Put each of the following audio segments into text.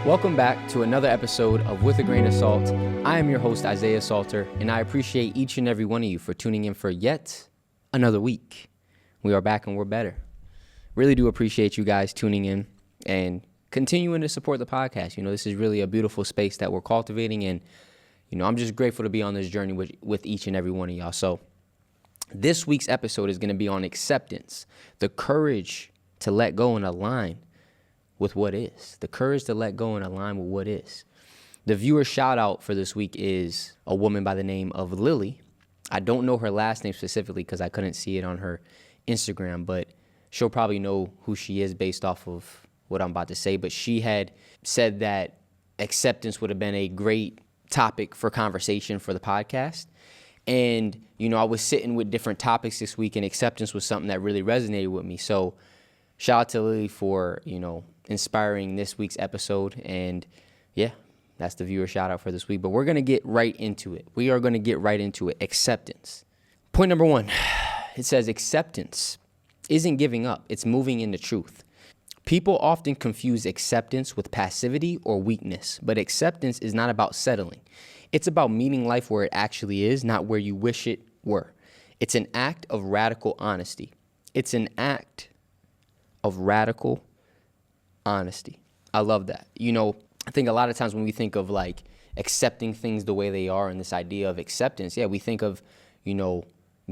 Welcome back to another episode of With a Grain of Salt. I am your host, Isaiah Salter, and I appreciate each and every one of you for tuning in for yet another week. We are back and we're better. Really do appreciate you guys tuning in and continuing to support the podcast. This is really a beautiful space that we're cultivating, and, I'm just grateful to be on this journey with each and every one of y'all. So this week's episode is going to be on acceptance, the courage to let go and align with what is. The courage to let go and align with what is. The viewer shout out for this week is a woman by the name of Lily. I don't know her last name specifically because I couldn't see it on her Instagram, but she'll probably know who she is based off of what I'm about to say. But she had said that acceptance would have been a great topic for conversation for the podcast. And, I was sitting with different topics this week, and acceptance was something that really resonated with me. So shout out to Lily for, inspiring this week's episode. And yeah, that's the viewer shout out for this week. But we're going to get right into it. We are going to get right into it. Acceptance. Point number 1, it says acceptance isn't giving up. It's moving into truth. People often confuse acceptance with passivity or weakness, but acceptance is not about settling. It's about meeting life where it actually is, not where you wish it were. It's an act of radical honesty. It's an act of radical honesty. I love that. I think a lot of times when we think of like accepting things the way they are and this idea of acceptance, we think of,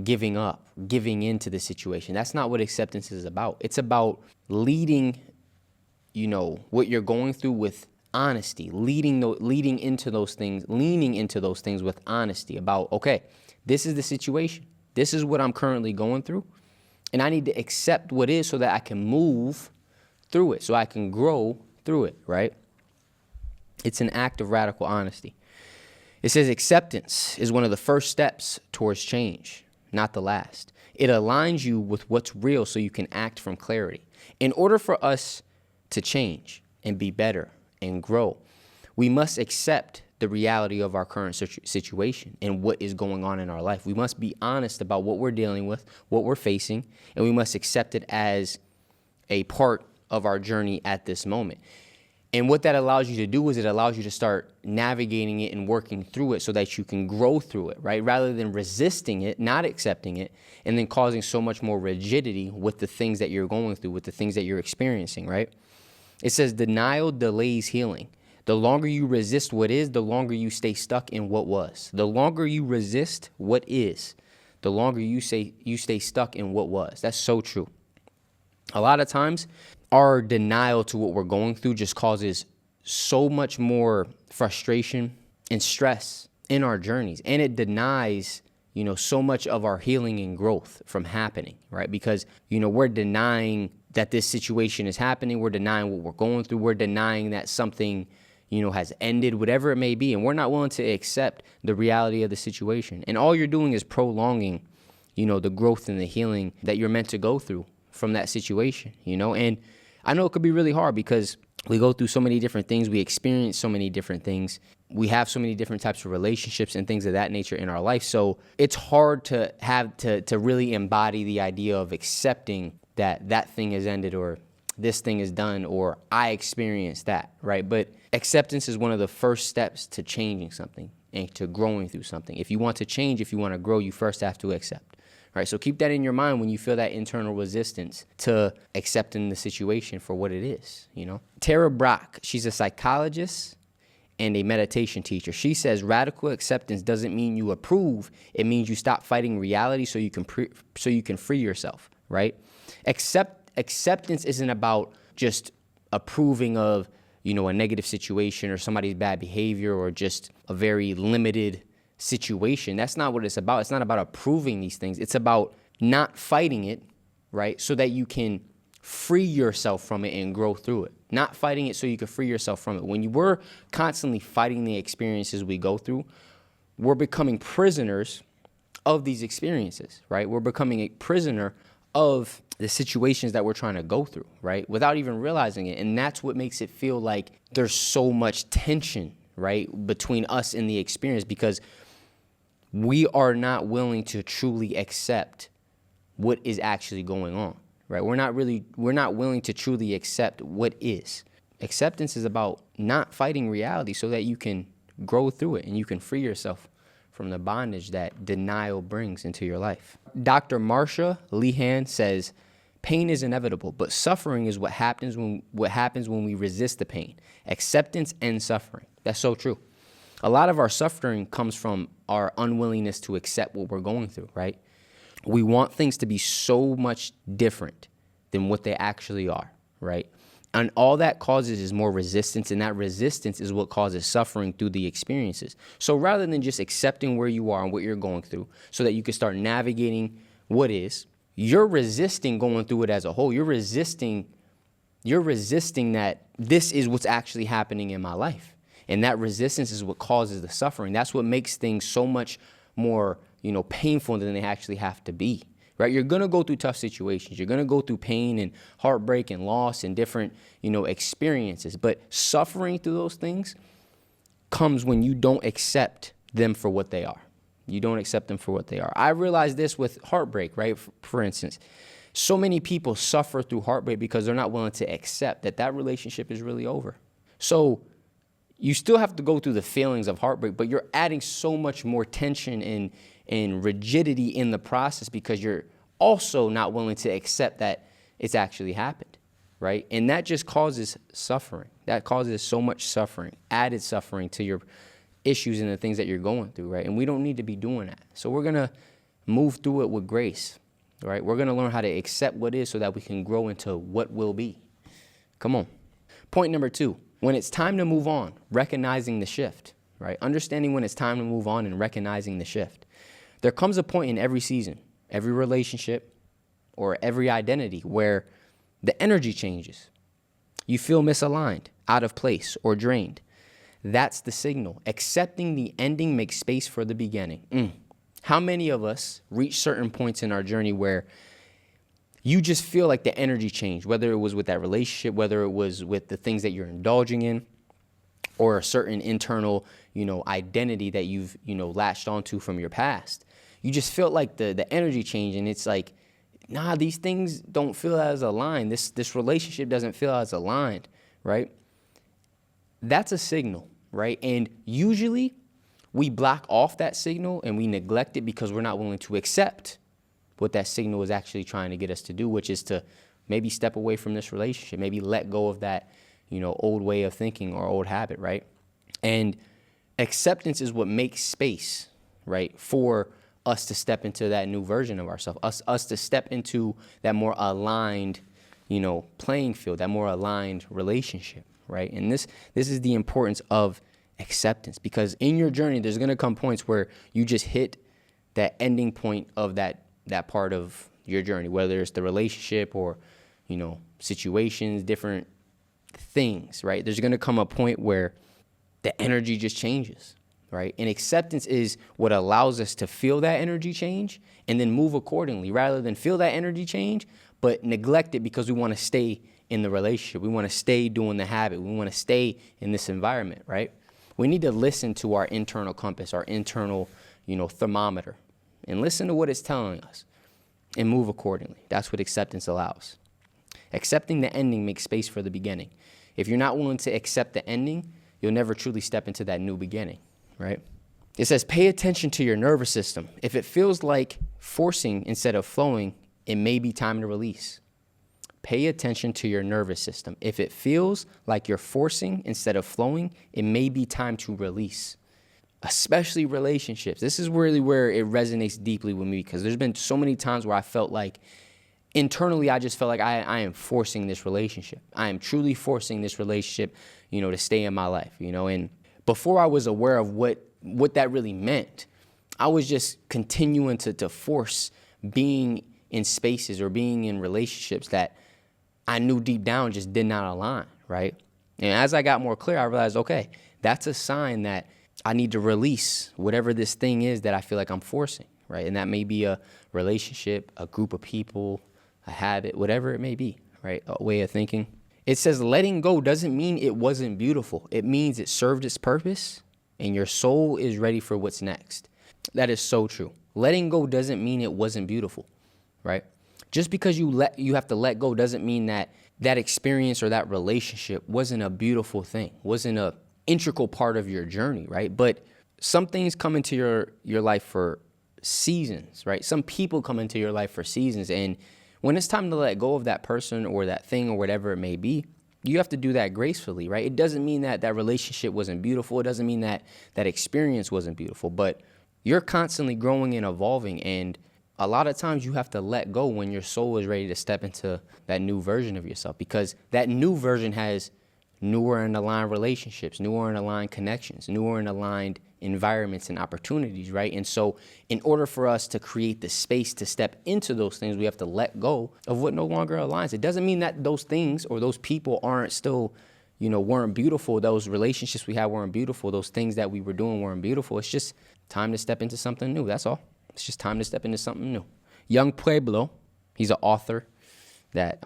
giving up, giving into the situation. That's not what acceptance is about. It's about leading, what you're going through with honesty, leaning into those things, leaning into those things with honesty about, okay, this is the situation. This is what I'm currently going through. And I need to accept what is so that I can move through it, so I can grow through it, right? It's an act of radical honesty. It says acceptance is one of the first steps towards change, not the last. It aligns you with what's real so you can act from clarity. In order for us to change and be better and grow, we must accept the reality of our current situation and what is going on in our life. We must be honest about what we're dealing with, what we're facing, and we must accept it as a part of our journey at this moment. And what that allows you to do is it allows you to start navigating it and working through it so that you can grow through it, right? Rather than resisting it, not accepting it, and then causing so much more rigidity with the things that you're going through, with the things that you're experiencing, right? It says denial delays healing. The longer you resist what is, the longer you stay stuck in what was. The longer you resist what is, the longer you stay stuck in what was. That's so true. A lot of times, our denial to what we're going through just causes so much more frustration and stress in our journeys. And it denies, so much of our healing and growth from happening, right? Because, we're denying that this situation is happening. We're denying what we're going through. We're denying that something, has ended, whatever it may be. And we're not willing to accept the reality of the situation. And all you're doing is prolonging, the growth and the healing that you're meant to go through from that situation, and I know it could be really hard because we go through so many different things. We experience so many different things. We have so many different types of relationships and things of that nature in our life. So it's hard to have to really embody the idea of accepting that thing has ended or this thing is done or I experienced that, right? But acceptance is one of the first steps to changing something and to growing through something. If you want to change, if you want to grow, you first have to accept. All right, so keep that in your mind when you feel that internal resistance to accepting the situation for what it is, Tara Brock, she's a psychologist and a meditation teacher. She says radical acceptance doesn't mean you approve. It means you stop fighting reality so you can free yourself, right? Acceptance isn't about just approving of, a negative situation or somebody's bad behavior or just a very limited situation. That's not what it's about. It's not about approving these things. It's about not fighting it, right? So that you can free yourself from it and grow through it. Not fighting it so you can free yourself from it. When we're constantly fighting the experiences we go through, we're becoming prisoners of these experiences, right? We're becoming a prisoner of the situations that we're trying to go through, right? Without even realizing it. And that's what makes it feel like there's so much tension, right, between us and the experience because we are not willing to truly accept what is actually going on, right? We're not willing to truly accept what is. Acceptance is about not fighting reality so that you can grow through it and you can free yourself from the bondage that denial brings into your life. Dr. Marsha Lehan says, pain is inevitable, but suffering is what happens when we resist the pain. Acceptance and suffering. That's so true. A lot of our suffering comes from our unwillingness to accept what we're going through, right? We want things to be so much different than what they actually are, right? And all that causes is more resistance, and that resistance is what causes suffering through the experiences. So rather than just accepting where you are and what you're going through so that you can start navigating what is, you're resisting going through it as a whole. You're resisting that this is what's actually happening in my life. And that resistance is what causes the suffering. That's what makes things so much more, painful than they actually have to be. Right? You're going to go through tough situations. You're going to go through pain and heartbreak and loss and different, experiences. But suffering through those things comes when you don't accept them for what they are. You don't accept them for what they are. I realized this with heartbreak, right? For instance, so many people suffer through heartbreak because they're not willing to accept that relationship is really over. So you still have to go through the feelings of heartbreak, but you're adding so much more tension and rigidity in the process because you're also not willing to accept that it's actually happened, right? And that just causes suffering. That causes so much suffering, added suffering to your issues and the things that you're going through, right? And we don't need to be doing that. So we're going to move through it with grace, right? We're going to learn how to accept what is so that we can grow into what will be. Come on. Point number 2, when it's time to move on, recognizing the shift, right? Understanding when it's time to move on and recognizing the shift. There comes a point in every season, every relationship, or every identity where the energy changes. You feel misaligned, out of place, or drained. That's the signal. Accepting the ending makes space for the beginning. How many of us reach certain points in our journey where you just feel like the energy changed, whether it was with that relationship, whether it was with the things that you're indulging in, or a certain internal, identity that you've, latched onto from your past. You just felt like the energy change, and it's like, nah, these things don't feel as aligned. This relationship doesn't feel as aligned, right? That's a signal, right? And usually we block off that signal and we neglect it because we're not willing to accept what that signal is actually trying to get us to do, which is to maybe step away from this relationship, maybe let go of that, old way of thinking or old habit, right? And acceptance is what makes space, right, for us to step into that new version of ourselves, us to step into that more aligned, playing field, that more aligned relationship, right? And this is the importance of acceptance, because in your journey, there's going to come points where you just hit that ending point of that part of your journey, whether it's the relationship or, situations, different things, right? There's going to come a point where the energy just changes, right? And acceptance is what allows us to feel that energy change and then move accordingly, rather than feel that energy change but neglect it because we want to stay in the relationship. We want to stay doing the habit. We want to stay in this environment, right? We need to listen to our internal compass, our internal, thermometer, and listen to what it's telling us and move accordingly. That's what acceptance allows. Accepting the ending makes space for the beginning. If you're not willing to accept the ending, you'll never truly step into that new beginning, right? It says, pay attention to your nervous system. If it feels like forcing instead of flowing, it may be time to release. Pay attention to your nervous system. If it feels like you're forcing instead of flowing, it may be time to release. Especially relationships. This is really where it resonates deeply with me, because there's been so many times where I felt like internally, I just felt like I am forcing this relationship. I am truly forcing this relationship, to stay in my life, and before I was aware of what that really meant, I was just continuing to force being in spaces or being in relationships that I knew deep down just did not align, right? And as I got more clear, I realized, okay, that's a sign that I need to release whatever this thing is that I feel like I'm forcing, right? And that may be a relationship, a group of people, a habit, whatever it may be, right? A way of thinking. It says letting go doesn't mean it wasn't beautiful. It means it served its purpose and your soul is ready for what's next. That is so true. Letting go doesn't mean it wasn't beautiful, right? Just because you have to let go doesn't mean that that experience or that relationship wasn't a beautiful thing, wasn't a integral part of your journey, right? But some things come into your life for seasons, right? Some people come into your life for seasons. And when it's time to let go of that person or that thing or whatever it may be, you have to do that gracefully, right? It doesn't mean that that relationship wasn't beautiful. It doesn't mean that that experience wasn't beautiful, but you're constantly growing and evolving. And a lot of times you have to let go when your soul is ready to step into that new version of yourself, because that new version has newer and aligned relationships, newer and aligned connections, newer and aligned environments and opportunities, right? And so in order for us to create the space to step into those things, we have to let go of what no longer aligns. It doesn't mean that those things or those people aren't still, weren't beautiful. Those relationships we had weren't beautiful. Those things that we were doing weren't beautiful. It's just time to step into something new. That's all. It's just time to step into something new. Young Pueblo, he's an author that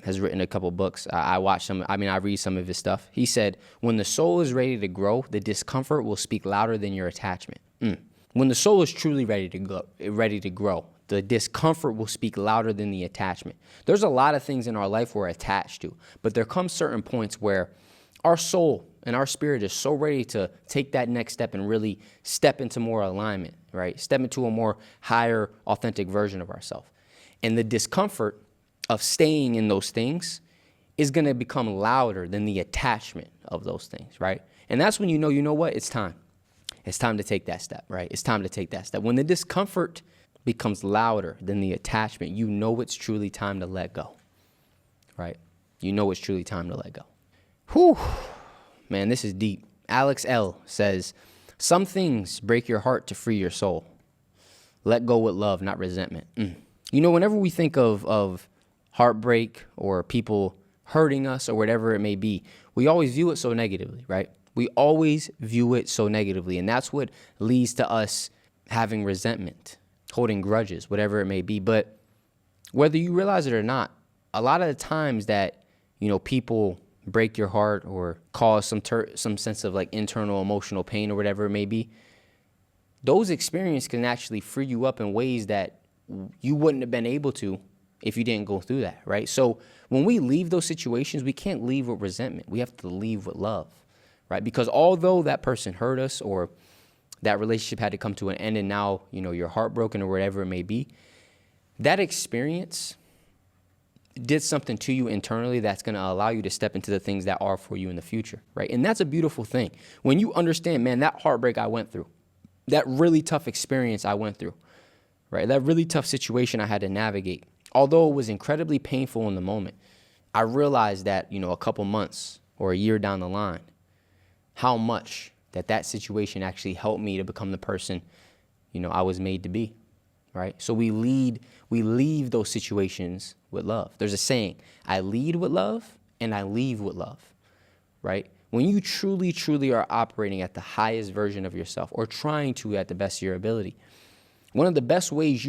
has written a couple books. I read some of his stuff. He said, when the soul is ready to grow, the discomfort will speak louder than your attachment. When the soul is truly ready to grow, the discomfort will speak louder than the attachment. There's a lot of things in our life we're attached to, but there come certain points where our soul and our spirit is so ready to take that next step and really step into more alignment, right? Step into a more higher, authentic version of ourselves. And the discomfort of staying in those things is going to become louder than the attachment of those things, right? And that's when you know what? It's time. It's time to take that step, right? It's time to take that step. When the discomfort becomes louder than the attachment, you know it's truly time to let go, right? You know it's truly time to let go. Whew. Man, this is deep. Alex L. says, some things break your heart to free your soul. Let go with love, not resentment. Whenever we think of heartbreak or people hurting us or whatever it may be, we always view it so negatively, right? We always view it so negatively. And that's what leads to us having resentment, holding grudges, whatever it may be. But whether you realize it or not, a lot of the times that, people break your heart or cause some sense of like internal emotional pain or whatever it may be, those experiences can actually free you up in ways that you wouldn't have been able to if you didn't go through that, right? So when we leave those situations, we can't leave with resentment. We have to leave with love, right? Because although that person hurt us or that relationship had to come to an end and now, you're heartbroken or whatever it may be, that experience did something to you internally that's going to allow you to step into the things that are for you in the future, right? And that's a beautiful thing. When you understand, man, that heartbreak I went through, that really tough experience I went through, right? That really tough situation I had to navigate. Although it was incredibly painful in the moment, I realized that, a couple months or a year down the line, how much that situation actually helped me to become the person, I was made to be, right? So we leave those situations with love. There's a saying, I lead with love and I leave with love, right? When you truly, truly are operating at the highest version of yourself or trying to at the best of your ability, one of the best ways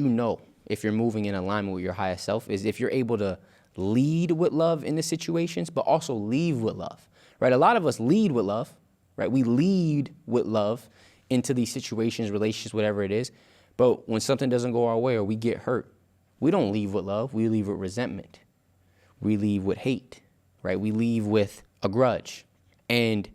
if you're moving in alignment with your highest self is if you're able to lead with love in the situations, but also leave with love, right? A lot of us lead with love, right? We lead with love into these situations, relationships, whatever it is. But when something doesn't go our way or we get hurt, we don't leave with love. We leave with resentment. We leave with hate, right? We leave with a grudge. And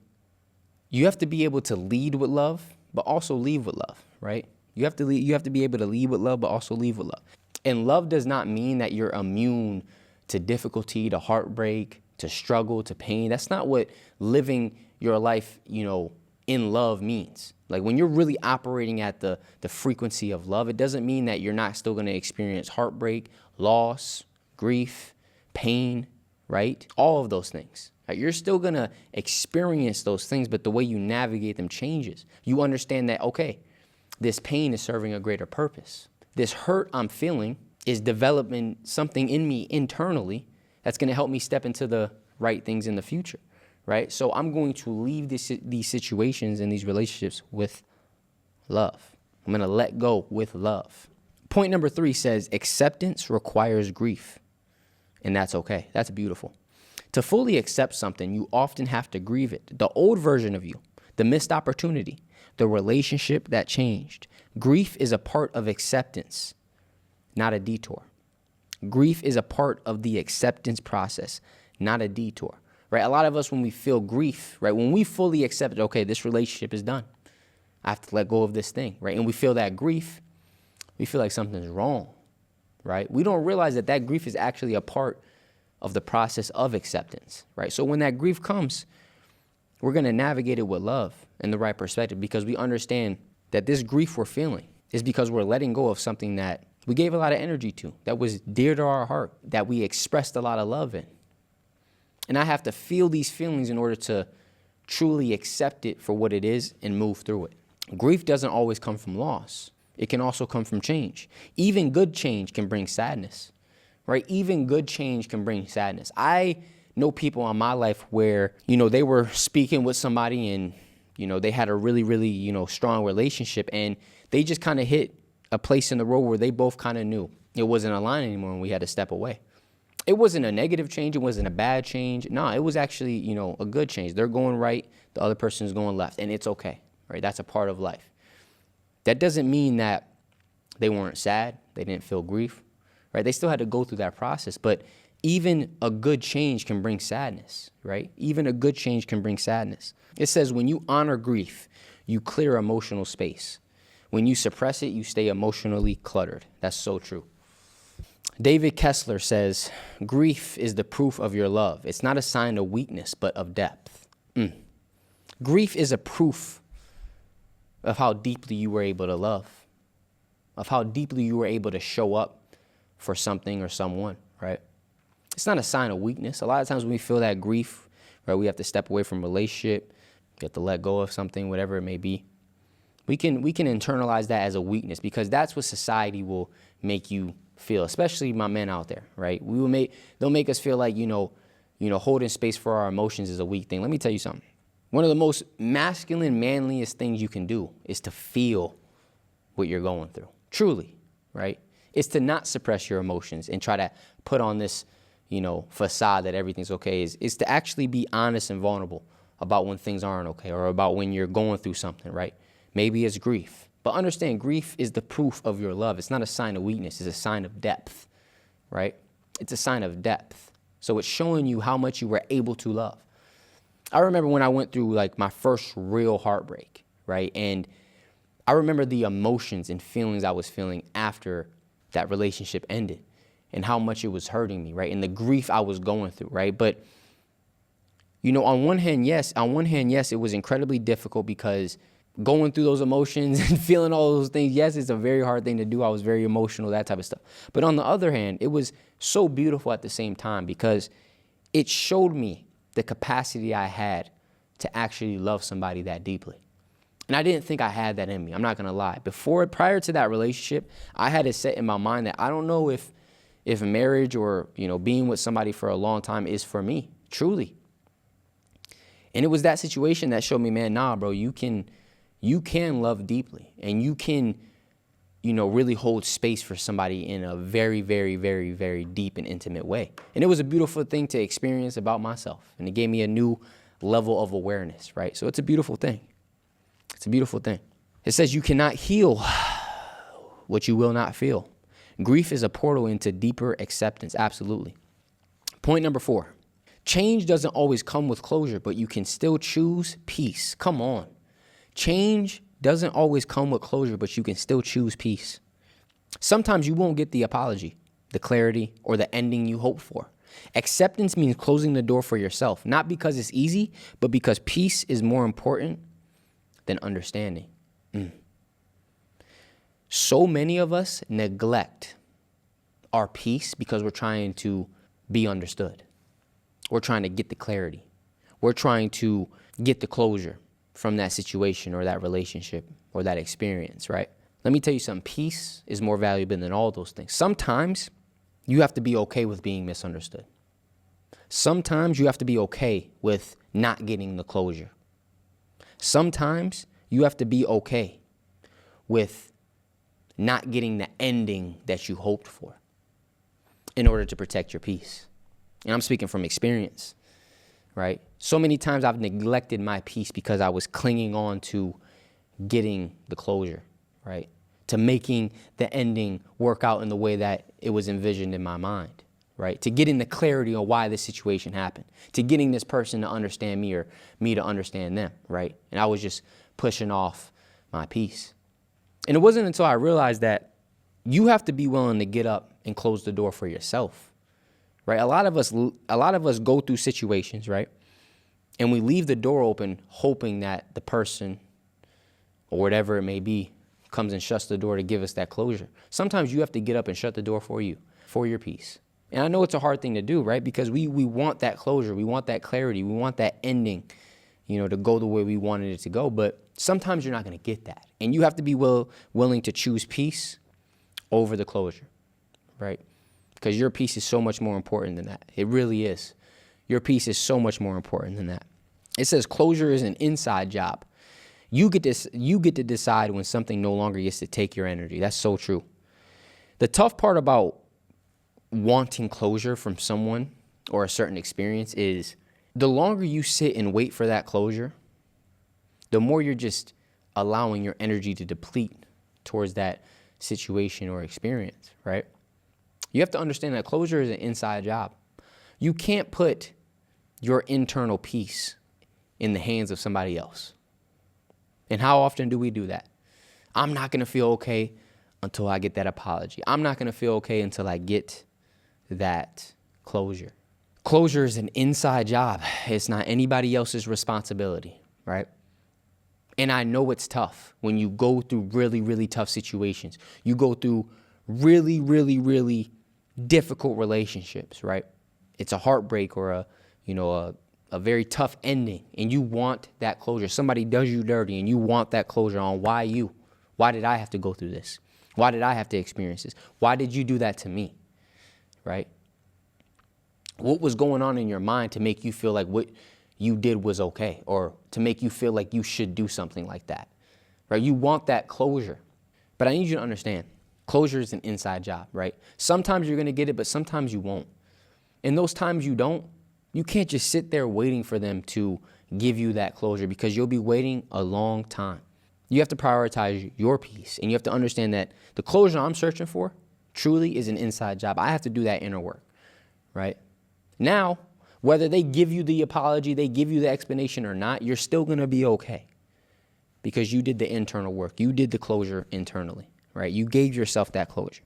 you have to be able to lead with love, but also leave with love, right? You have to be able to lead with love, but also leave with love. And love does not mean that you're immune to difficulty, to heartbreak, to struggle, to pain. That's not what living your life, in love means. Like when you're really operating at the frequency of love, it doesn't mean that you're not still going to experience heartbreak, loss, grief, pain, right? All of those things. Right? You're still going to experience those things, but the way you navigate them changes. You understand that, okay, this pain is serving a greater purpose. This hurt I'm feeling is developing something in me internally that's going to help me step into the right things in the future, right? So I'm going to leave these situations and these relationships with love. I'm going to let go with love. Point number 3 says acceptance requires grief, and that's okay. That's beautiful. To fully accept something, you often have to grieve it. The old version of you, the missed opportunity, the relationship that changed. Grief is a part of acceptance, not a detour. Grief is a part of the acceptance process, not a detour, right? A lot of us, when we feel grief, right, when we fully accept, okay, this relationship is done, I have to let go of this thing, right? And we feel that grief, we feel like something's wrong, right? We don't realize that that grief is actually a part of the process of acceptance, right? So when that grief comes, we're going to navigate it with love and the right perspective, because we understand that this grief we're feeling is because we're letting go of something that we gave a lot of energy to, that was dear to our heart, that we expressed a lot of love in. And I have to feel these feelings in order to truly accept it for what it is and move through it. Grief doesn't always come from loss. It can also come from change. Even good change can bring sadness, right? Even good change can bring sadness. I know people in my life where, they were speaking with somebody and, they had a really, really, strong relationship, and they just kind of hit a place in the road where they both kind of knew it wasn't aligned anymore and we had to step away. It wasn't a negative change. It wasn't a bad change. No, it was actually, a good change. They're going right. The other person's going left, and it's okay, right? That's a part of life. That doesn't mean that they weren't sad. They didn't feel grief, right? They still had to go through that process, but even a good change can bring sadness, right? Even a good change can bring sadness. It says when you honor grief, you clear emotional space. When you suppress it, you stay emotionally cluttered. That's so true. David Kessler says, grief is the proof of your love. It's not a sign of weakness, but of depth. Grief is a proof of how deeply you were able to love, of how deeply you were able to show up for something or someone, right? It's not a sign of weakness. A lot of times when we feel that grief, right, we have to step away from a relationship, we have to let go of something, whatever it may be. We can internalize that as a weakness, because that's what society will make you feel, especially my men out there, right? They'll make us feel like, holding space for our emotions is a weak thing. Let me tell you something. One of the most masculine, manliest things you can do is to feel what you're going through. Truly, right? It's to not suppress your emotions and try to put on this, facade that everything's okay. Is to actually be honest and vulnerable about when things aren't okay, or about when you're going through something, right? Maybe it's grief. But understand, grief is the proof of your love. It's not a sign of weakness. It's a sign of depth, right? It's a sign of depth. So it's showing you how much you were able to love. I remember when I went through my first real heartbreak, right? And I remember the emotions and feelings I was feeling after that relationship ended, and how much it was hurting me, right? And the grief I was going through, right? But, on one hand, yes, it was incredibly difficult, because going through those emotions and feeling all those things, yes, it's a very hard thing to do. I was very emotional, that type of stuff. But on the other hand, it was so beautiful at the same time, because it showed me the capacity I had to actually love somebody that deeply. And I didn't think I had that in me. I'm not going to lie. Prior to that relationship, I had it set in my mind that I don't know if marriage or, being with somebody for a long time is for me, truly. And it was that situation that showed me, man, nah, bro, you can love deeply, and you can, really hold space for somebody in a very, very, very, very deep and intimate way. And it was a beautiful thing to experience about myself. And it gave me a new level of awareness, right? So it's a beautiful thing. It's a beautiful thing. It says you cannot heal what you will not feel. Grief is a portal into deeper acceptance. Absolutely. Point number 4. Change doesn't always come with closure, but you can still choose peace. Come on. Change doesn't always come with closure, but you can still choose peace. Sometimes you won't get the apology, the clarity, or the ending you hope for. Acceptance means closing the door for yourself, not because it's easy, but because peace is more important than understanding. So many of us neglect our peace because we're trying to be understood. We're trying to get the clarity. We're trying to get the closure from that situation or that relationship or that experience, right? Let me tell you something. Peace is more valuable than all those things. Sometimes you have to be okay with being misunderstood. Sometimes you have to be okay with not getting the closure. Sometimes you have to be okay with not getting the ending that you hoped for in order to protect your peace. And I'm speaking from experience, right? So many times I've neglected my peace because I was clinging on to getting the closure, right? to making the ending work out in the way that it was envisioned in my mind, right? To getting the clarity on why this situation happened, to getting this person to understand me or me to understand them, right? And I was just pushing off my piece. And it wasn't until I realized that you have to be willing to get up and close the door for yourself, right? A lot of us go through situations, right? And we leave the door open hoping that the person or whatever it may be comes and shuts the door to give us that closure. Sometimes you have to get up and shut the door for you, for your peace. And I know it's a hard thing to do, right? Because we want that closure. We want that clarity. We want that ending, to go the way we wanted it to go. But sometimes you're not going to get that. And you have to be willing to choose peace over the closure, right? Because your peace is so much more important than that. It really is. Your peace is so much more important than that. It says closure is an inside job. You get to decide when something no longer gets to take your energy. That's so true. The tough part about wanting closure from someone or a certain experience is the longer you sit and wait for that closure, the more you're just allowing your energy to deplete towards that situation or experience, right? You have to understand that closure is an inside job. You can't put your internal peace in the hands of somebody else. And how often do we do that? I'm not going to feel okay until I get that apology. I'm not going to feel okay until I get that closure. Closure is an inside job. It's not anybody else's responsibility, right? And I know it's tough when you go through really, really tough situations. You go through really, really, really difficult relationships, right? It's a heartbreak or a very tough ending, and you want that closure. Somebody does you dirty, and you want that closure on why you. Why did I have to go through this? Why did I have to experience this? Why did you do that to me, right? What was going on in your mind to make you feel like what you did was okay, or to make you feel like you should do something like that, right? You want that closure. But I need you to understand, closure is an inside job, right? Sometimes you're going to get it, but sometimes you won't. And those times you don't, you can't just sit there waiting for them to give you that closure, because you'll be waiting a long time. You have to prioritize your peace, and you have to understand that the closure I'm searching for truly is an inside job. I have to do that inner work, right? Now, whether they give you the apology, they give you the explanation or not, you're still going to be okay, because you did the internal work. You did the closure internally, right? You gave yourself that closure,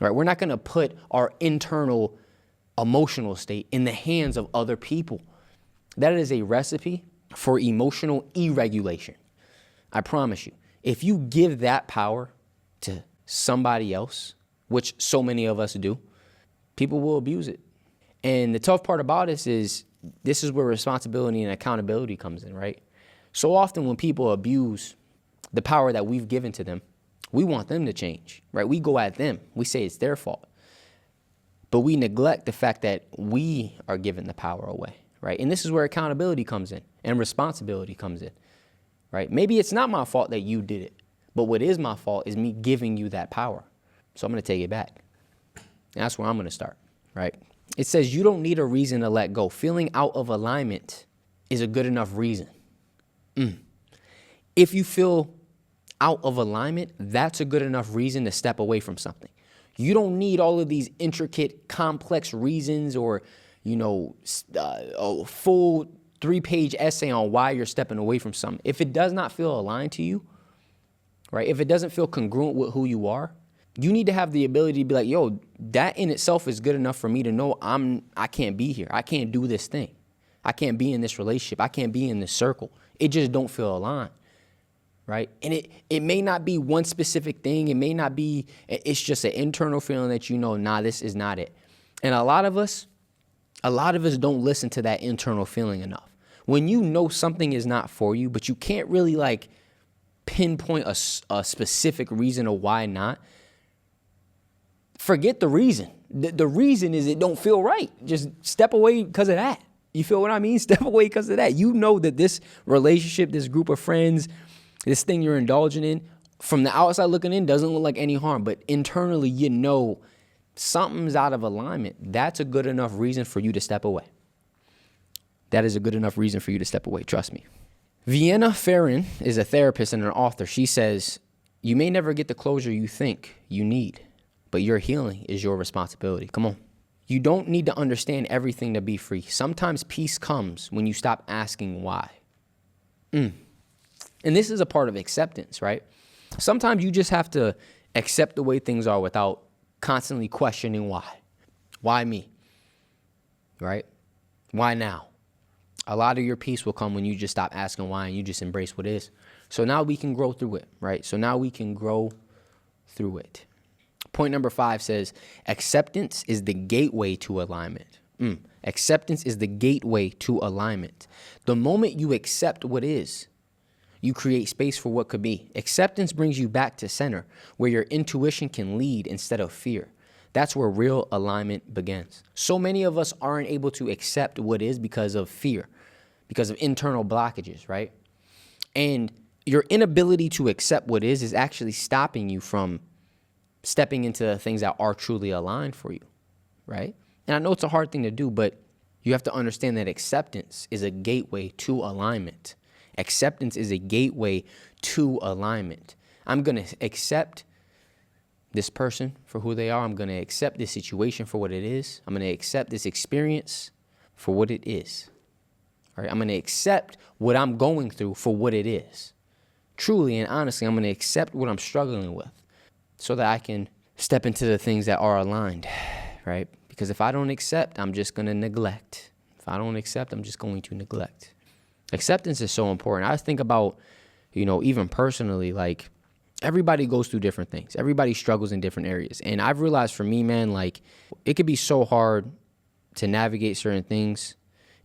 right? We're not going to put our internal emotional state in the hands of other people. That is a recipe for emotional irregulation. I promise you, if you give that power to somebody else, which so many of us do, people will abuse it. And the tough part about this is where responsibility and accountability comes in, right? So often when people abuse the power that we've given to them, we want them to change, right? We go at them. We say it's their fault. But we neglect the fact that we are giving the power away, right? And this is where accountability comes in and responsibility comes in, right? Maybe it's not my fault that you did it, but what is my fault is me giving you that power. So I'm going to take it back. And that's where I'm going to start, right? It says you don't need a reason to let go. Feeling out of alignment is a good enough reason. If you feel out of alignment, that's a good enough reason to step away from something. You don't need all of these intricate, complex reasons or, a full 3-page essay on why you're stepping away from something. If it does not feel aligned to you, right? If it doesn't feel congruent with who you are, you need to have the ability to be like, yo, that in itself is good enough for me to know I can't be here. I can't do this thing. I can't be in this relationship. I can't be in this circle. It just don't feel aligned, right? And it may not be one specific thing. It may not be, it's just an internal feeling that nah, this is not it. And a lot of us don't listen to that internal feeling enough. When you know something is not for you, but you can't really pinpoint a specific reason of why not, forget the reason. The reason is it don't feel right. Just step away because of that. You feel what I mean? Step away because of that. You know that this relationship, this group of friends, this thing you're indulging in, from the outside looking in, doesn't look like any harm. But internally, something's out of alignment. That's a good enough reason for you to step away. That is a good enough reason for you to step away. Trust me. Vienna Ferrin is a therapist and an author. She says, You may never get the closure you think you need, but your healing is your responsibility. Come on. You don't need to understand everything to be free. Sometimes peace comes when you stop asking why. And this is a part of acceptance, right? Sometimes you just have to accept the way things are without constantly questioning why. Why me? Right? Why now? A lot of your peace will come when you just stop asking why and you just embrace what is. So now we can grow through it, right? So now we can grow through it. Point number 5 says, acceptance is the gateway to alignment. Acceptance is the gateway to alignment. The moment you accept what is, you create space for what could be. Acceptance brings you back to center, where your intuition can lead instead of fear. That's where real alignment begins. So many of us aren't able to accept what is because of fear, because of internal blockages, right? And your inability to accept what is actually stopping you from stepping into things that are truly aligned for you, right? And I know it's a hard thing to do, but you have to understand that acceptance is a gateway to alignment. Acceptance is a gateway to alignment. I'm going to accept this person for who they are. I'm going to accept this situation for what it is. I'm going to accept this experience for what it is. All right? I'm going to accept what I'm going through for what it is. Truly and honestly, I'm going to accept what I'm struggling with so that I can step into the things that are aligned, right? Because if I don't accept, I'm just going to neglect. If I don't accept, I'm just going to neglect. Acceptance is so important. I think about, even personally, like everybody goes through different things. Everybody struggles in different areas. And I've realized for me, man, like it could be so hard to navigate certain things.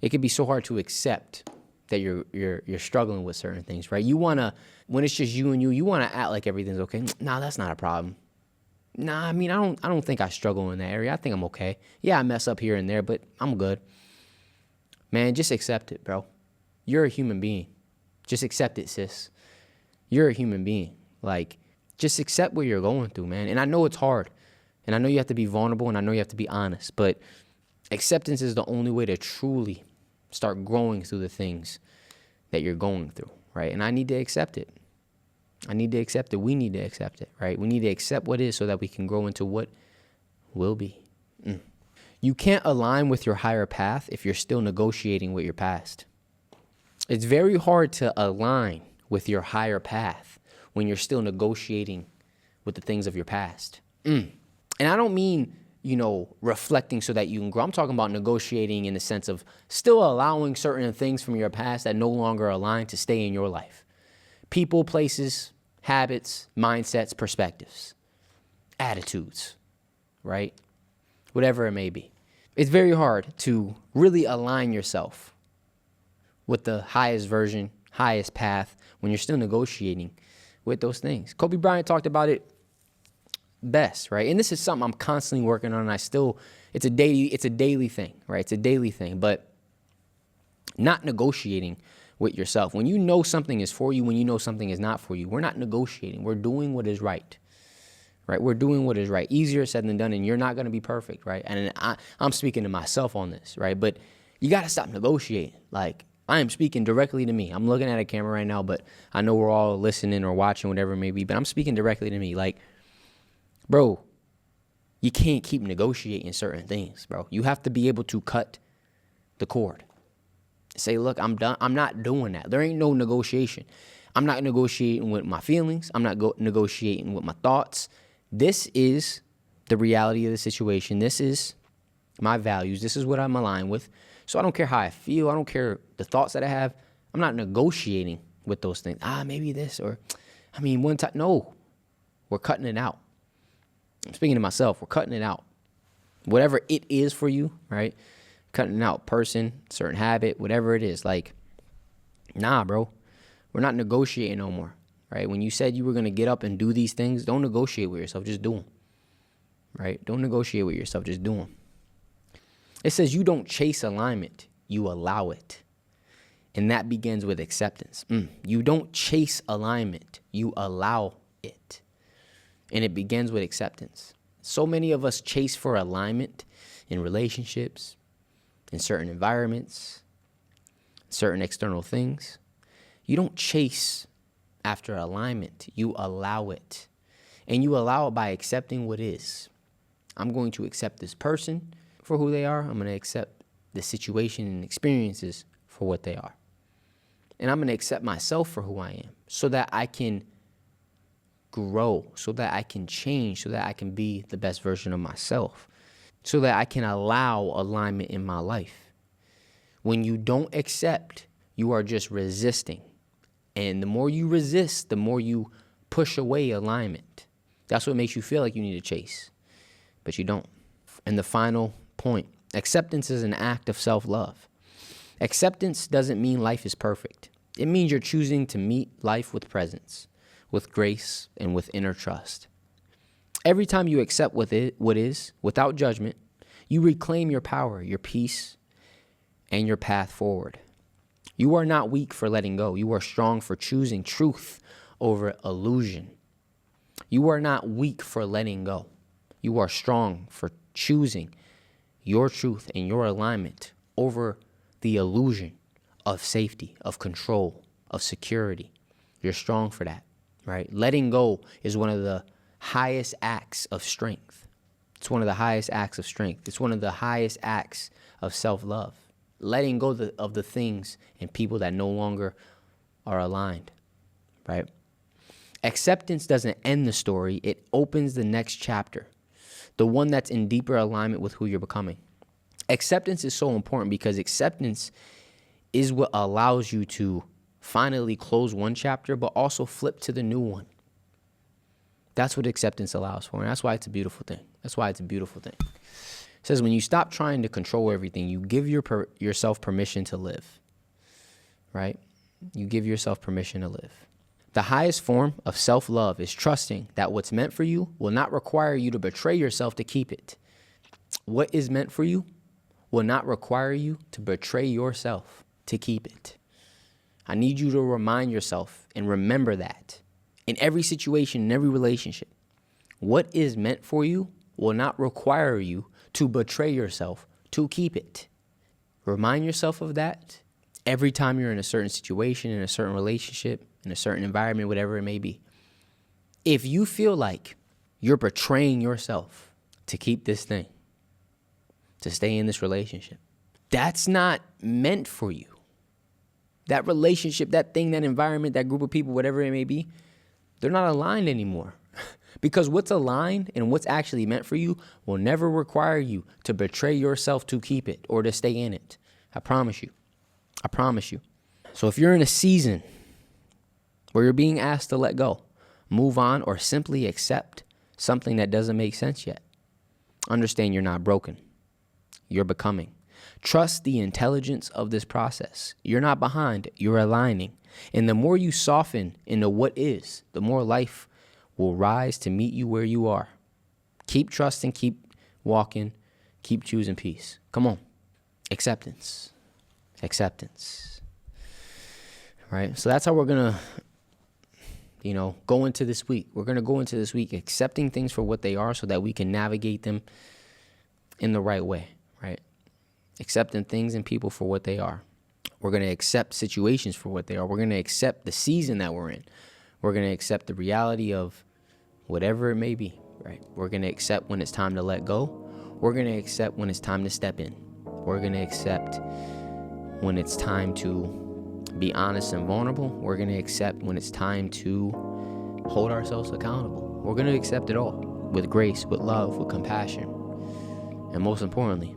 It could be so hard to accept that you're struggling with certain things, right? You want to, when it's just you and you want to act like everything's okay. Nah, that's not a problem. Nah, I mean, I don't think I struggle in that area. I think I'm okay. Yeah, I mess up here and there, but I'm good. Man, just accept it, bro. You're a human being. Just accept it, sis. You're a human being. Like, just accept what you're going through, man. And I know it's hard. And I know you have to be vulnerable, and I know you have to be honest. But acceptance is the only way to truly start growing through the things that you're going through, right? And I need to accept it. I need to accept it. We need to accept it, right? We need to accept what is so that we can grow into what will be. You can't align with your higher path if you're still negotiating with your past. It's very hard to align with your higher path when you're still negotiating with the things of your past. And I don't mean, reflecting so that you can grow. I'm talking about negotiating in the sense of still allowing certain things from your past that no longer align to stay in your life. People, places, habits, mindsets, perspectives, attitudes, right? Whatever it may be. It's very hard to really align yourself with the highest version, highest path when you're still negotiating with those things. Kobe Bryant talked about it best, right? And this is something I'm constantly working on. And it's a daily thing, right? It's a daily thing, but not negotiating with yourself. When you know something is for you, when you know something is not for you, we're not negotiating. We're doing what is right, right? We're doing what is right. Easier said than done, and you're not going to be perfect, right? And I'm speaking to myself on this, right? But you got to stop negotiating. Like, I am speaking directly to me. I'm looking at a camera right now, but I know we're all listening or watching, whatever it may be, but I'm speaking directly to me. Like, bro, you can't keep negotiating certain things, bro. You have to be able to cut the cord. Say, look, I'm done. I'm not doing that. There ain't no negotiation. I'm not negotiating with my feelings. I'm not negotiating with my thoughts. This is the reality of the situation. This is my values. This is what I'm aligned with. So I don't care how I feel. I don't care the thoughts that I have. I'm not negotiating with those things. Maybe this or, one time. No, we're cutting it out. I'm speaking to myself. We're cutting it out. Whatever it is for you, right? Cutting it out. Person, certain habit, whatever it is. Like, nah, bro. We're not negotiating no more, right? When you said you were going to get up and do these things, don't negotiate with yourself. Just do them, right? Don't negotiate with yourself. Just do them. It says you don't chase alignment. You allow it. And that begins with acceptance. You don't chase alignment. You allow it. And it begins with acceptance. So many of us chase for alignment in relationships, in certain environments, certain external things. You don't chase after alignment. You allow it. And you allow it by accepting what is. I'm going to accept this person for who they are. I'm going to accept the situation and experiences for what they are. And I'm going to accept myself for who I am so that I can grow, so that I can change, so that I can be the best version of myself, so that I can allow alignment in my life. When you don't accept, you are just resisting. And the more you resist, the more you push away alignment. That's what makes you feel like you need to chase, but you don't. And the final point, acceptance is an act of self-love. Acceptance doesn't mean life is perfect. It means you're choosing to meet life with presence, with grace, and with inner trust. Every time you accept what is, without judgment, you reclaim your power, your peace, and your path forward. You are not weak for letting go. You are strong for choosing truth over illusion. You are not weak for letting go. You are strong for choosing your truth and your alignment over the illusion of safety, of control, of security. You're strong for that, right? Letting go is one of the highest acts of strength. It's one of the highest acts of strength. It's one of the highest acts of self-love. Letting go of the things and people that no longer are aligned, right? Acceptance doesn't end the story. It opens the next chapter, the one that's in deeper alignment with who you're becoming. Acceptance is so important because acceptance is what allows you to finally close one chapter, but also flip to the new one. That's what acceptance allows for, and that's why it's a beautiful thing. That's why it's a beautiful thing. It says when you stop trying to control everything, you give yourself permission to live, right? You give yourself permission to live. The highest form of self-love is trusting that what's meant for you will not require you to betray yourself to keep it. What is meant for you will not require you to betray yourself to keep it. I need you to remind yourself and remember that in every situation, in every relationship, what is meant for you will not require you to betray yourself to keep it. Remind yourself of that every time you're in a certain situation, in a certain relationship, in a certain environment, whatever it may be. If you feel like you're betraying yourself to keep this thing, to stay in this relationship, that's not meant for you. That relationship, that thing, that environment, that group of people, whatever it may be, they're not aligned anymore. Because what's aligned and what's actually meant for you will never require you to betray yourself to keep it or to stay in it. I promise you. I promise you. So if you're in a season where you're being asked to let go, move on, or simply accept something that doesn't make sense yet, understand you're not broken. You're becoming. Trust the intelligence of this process. You're not behind. You're aligning. And the more you soften into what is, the more life will rise to meet you where you are. Keep trusting, keep walking, keep choosing peace. Come on. Acceptance. Acceptance. Right? So that's how we're going to, go into this week. We're going to go into this week accepting things for what they are so that we can navigate them in the right way, right? Accepting things and people for what they are. We're going to accept situations for what they are. We're going to accept the season that we're in. We're going to accept the reality of whatever it may be, right? We're going to accept when it's time to let go. We're going to accept when it's time to step in. We're going to accept when it's time to be honest and vulnerable. We're going to accept when it's time to hold ourselves accountable. We're going to accept it all with grace, with love, with compassion, and most importantly,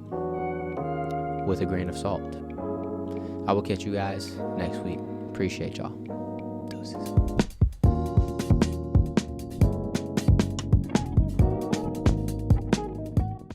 with a grain of salt. I will catch you guys next week. Appreciate y'all. Deuces.